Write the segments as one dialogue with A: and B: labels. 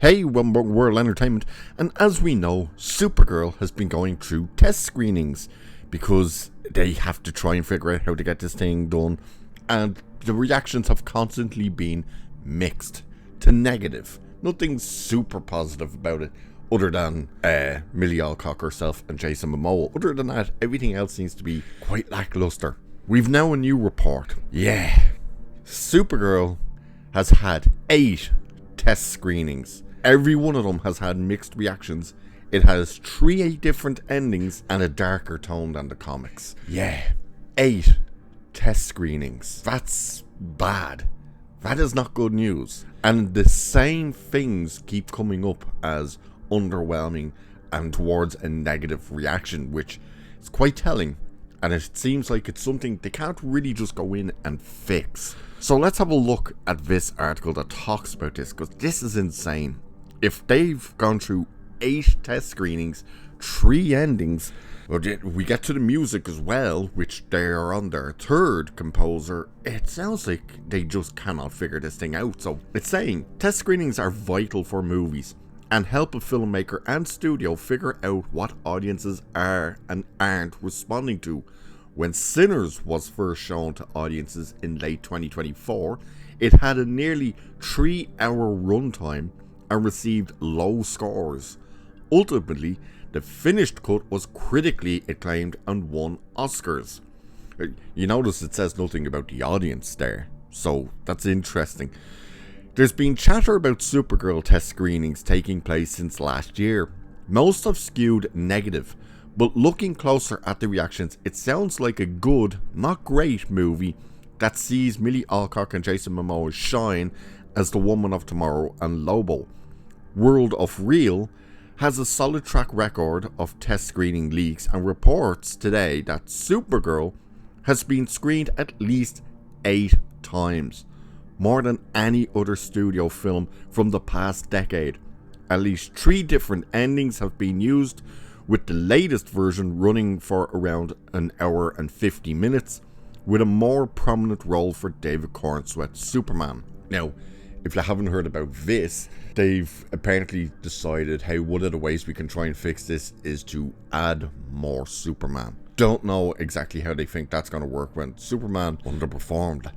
A: Hey, World Entertainment, and as we know, Supergirl has been going through test screenings because they have to try and figure out how to get this thing done, and the reactions have constantly been mixed to negative. Nothing super positive about it, other than Millie Alcock herself and Jason Momoa. Other than that, everything else seems to be quite lackluster. We've now a new report. Yeah, Supergirl has had 8 test screenings. Every one of them has had mixed reactions. It has 3 different endings and a darker tone than the comics. Yeah, 8 test screenings. That's bad. That is not good news. And the same things keep coming up as underwhelming and towards a negative reaction, which is quite telling. And it seems like it's something they can't really just go in and fix. So let's have a look at this article that talks about this, because this is insane. If they've gone through 8 test screenings, 3 endings, we get to the music as well, which they are on their 3rd composer, it sounds like they just cannot figure this thing out. So it's saying test screenings are vital for movies and help a filmmaker and studio figure out what audiences are and aren't responding to. When Sinners was first shown to audiences in late 2024, it had a nearly 3-hour runtime and received low scores. Ultimately, the finished cut was critically acclaimed and won Oscars. You notice it says nothing about the audience there, so that's interesting. There's been chatter about Supergirl test screenings taking place since last year. Most have skewed negative, but looking closer at the reactions, it sounds like a good, not great movie that sees Millie Alcock and Jason Momoa shine as the Woman of Tomorrow and Lobo. World of Real has a solid track record of test screening leaks and reports today that Supergirl has been screened at least 8 times, more than any other studio film from the past decade. At least 3 different endings have been used, with the latest version running for around an hour and 50 minutes, with a more prominent role for David Cornsweet's Superman. Now, if you haven't heard about this, they've apparently decided, hey, one of the ways we can try and fix this is to add more Superman. Don't know exactly how they think that's going to work when Superman underperformed,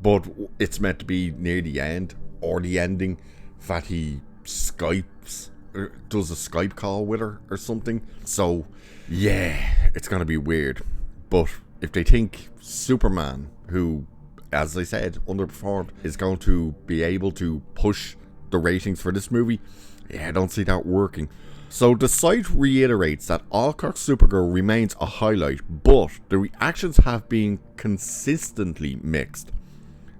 A: but it's meant to be near the end or the ending that he Skypes, or does a Skype call with her or something. So yeah, it's going to be weird. But if they think Superman, who, as I said, underperformed, is going to be able to push the ratings for this movie, yeah, I don't see that working. So the site reiterates that Alcock's Supergirl remains a highlight, but the reactions have been consistently mixed.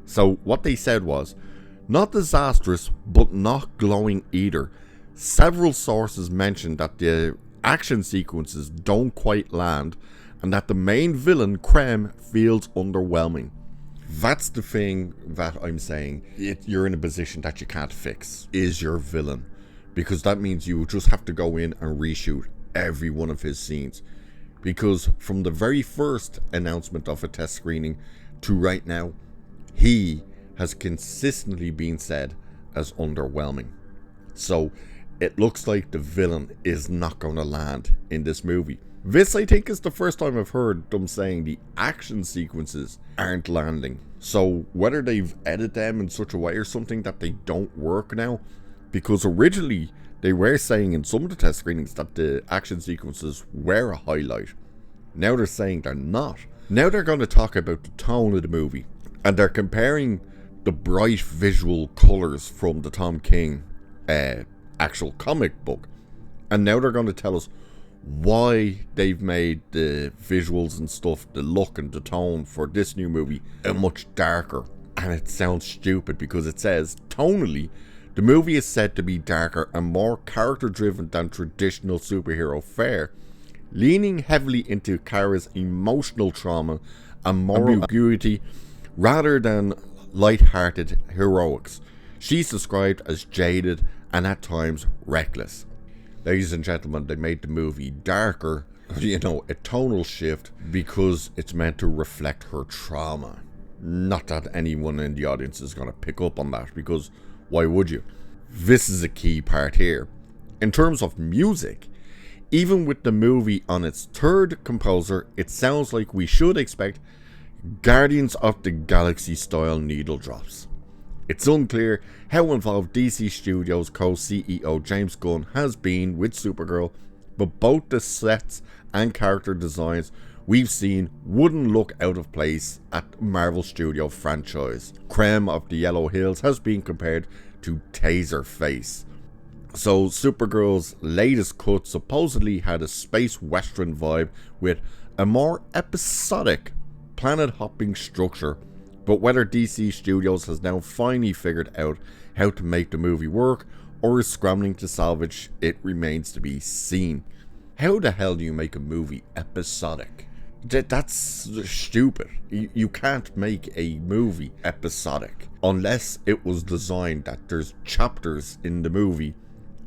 A: So what they said was, not disastrous, but not glowing either. Several sources mentioned that the action sequences don't quite land, and that the main villain, Krem, feels underwhelming. That's the thing that I'm saying. You're in a position that you can't fix, is your villain. Because that means you just have to go in and reshoot every one of his scenes. Because from the very first announcement of a test screening to right now, he has consistently been said as underwhelming. So it looks like the villain is not going to land in this movie. This, I think, is the first time I've heard them saying the action sequences aren't landing. So whether they've edited them in such a way or something that they don't work now, because originally they were saying in some of the test screenings that the action sequences were a highlight. Now they're saying they're not. Now they're going to talk about the tone of the movie, and they're comparing the bright visual colours from the Tom King actual comic book, and now they're going to tell us why they've made the visuals and stuff, the look and the tone for this new movie, a much darker. And it sounds stupid because it says tonally the movie is said to be darker and more character driven than traditional superhero fare, leaning heavily into Kara's emotional trauma and moral ambiguity rather than light-hearted heroics. She's described as jaded and at times reckless. Ladies and gentlemen, they made the movie darker, a tonal shift, because it's meant to reflect her trauma. Not that anyone in the audience is going to pick up on that, because why would you? this is a key part here. In terms of music, even with the movie on its third composer, it sounds like we should expect Guardians of the Galaxy style needle drops. It's unclear how involved DC Studios co-CEO James Gunn has been with Supergirl, but both the sets and character designs we've seen wouldn't look out of place at Marvel Studio franchise. Creme of the Yellow Hills has been compared to Taserface. So Supergirl's latest cut supposedly had a space western vibe with a more episodic planet-hopping structure, but whether DC Studios has now finally figured out how to make the movie work or is scrambling to salvage it remains to be seen. How the hell do you make a movie episodic? That's stupid. You can't make a movie episodic unless it was designed that there's chapters in the movie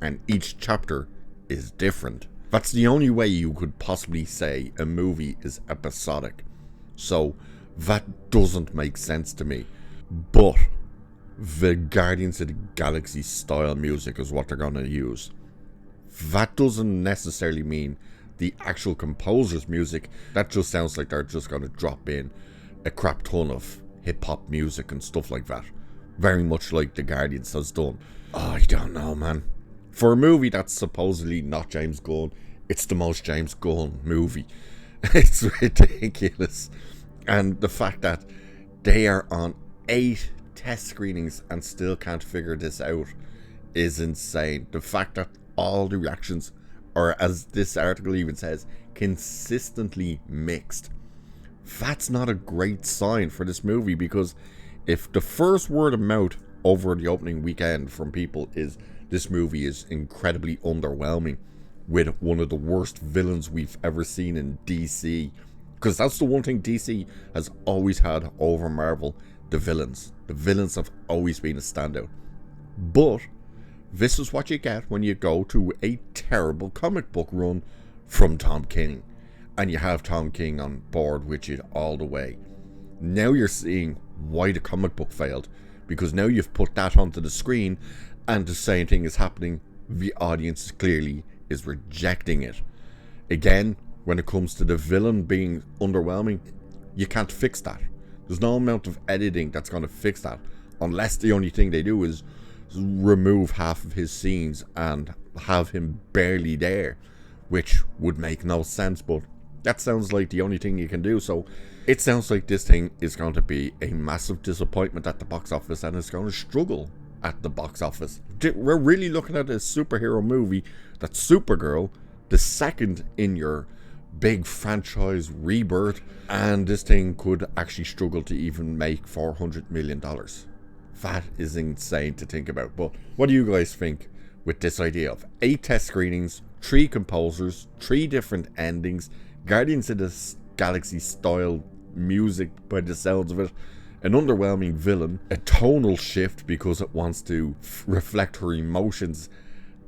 A: and each chapter is different. That's the only way you could possibly say a movie is episodic. So that doesn't make sense to me. But the Guardians of the Galaxy style music is what they're going to use. That doesn't necessarily mean the actual composer's music. That just sounds like they're just going to drop in a crap ton of hip-hop music and stuff like that. Very much like the Guardians has done. Oh, I don't know, man. For a movie that's supposedly not James Gunn, it's the most James Gunn movie. It's ridiculous. And the fact that they are on 8 test screenings and still can't figure this out is insane. The fact that all the reactions are, as this article even says, consistently mixed. That's not a great sign for this movie, because if the first word of mouth over the opening weekend from people is this movie is incredibly underwhelming with one of the worst villains we've ever seen in DC, because that's the one thing DC has always had over Marvel, the villains. The villains have always been a standout. But this is what you get when you go to a terrible comic book run from Tom King, and you have Tom King on board with you all the way. Now you're seeing why the comic book failed, because now you've put that onto the screen and the same thing is happening. The audience clearly is rejecting it. Again, when it comes to the villain being underwhelming, you can't fix that. There's no amount of editing that's going to fix that, unless the only thing they do is remove half of his scenes and have him barely there, which would make no sense, but that sounds like the only thing you can do. So it sounds like this thing is going to be a massive disappointment at the box office, and it's going to struggle at the box office. We're really looking at a superhero movie that's Supergirl, the second in your big franchise rebirth, and this thing could actually struggle to even make $400 million. That is insane to think about. But what do you guys think with this idea of 8 test screenings, 3 composers, 3 different endings, Guardians of the Galaxy style music by the sounds of it, an underwhelming villain, a tonal shift because it wants to reflect her emotions,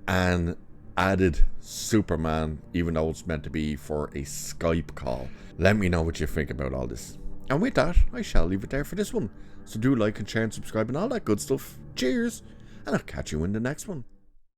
A: and added Superman even though it's meant to be for a Skype call? Let me know what you think about all this. And with that, I shall leave it there for this one. So do like and share and subscribe and all that good stuff. Cheers, and I'll catch you in the next one.